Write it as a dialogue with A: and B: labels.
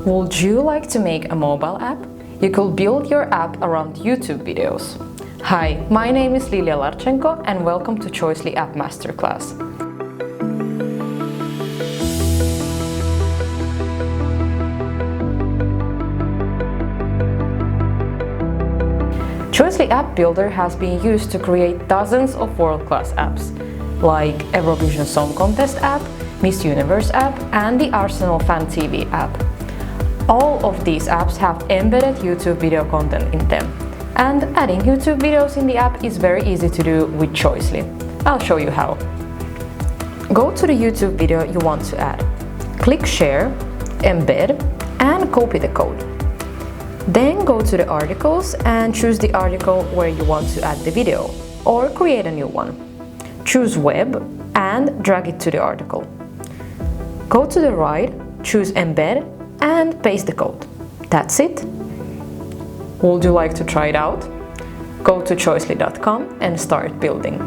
A: Would you like to make a mobile app? You could build your app around YouTube videos. Hi, my name is Lilia Larchenko and welcome to Choicely App Masterclass. Choicely App Builder has been used to create dozens of world-class apps, like Eurovision Song Contest app, Miss Universe app, and the Arsenal Fan TV app. All of these apps have embedded YouTube video content in them, and adding YouTube videos in the app is very easy to do with Choicely. I'll show you how. Go to the YouTube video you want to add. Click Share, Embed, and copy the code. Then go to the articles and choose the article where you want to add the video, or create a new one. Choose Web and drag it to the article. Go to the right, choose Embed, and paste the code. That's it. Would you like to try it out? Go to choicely.com and start building.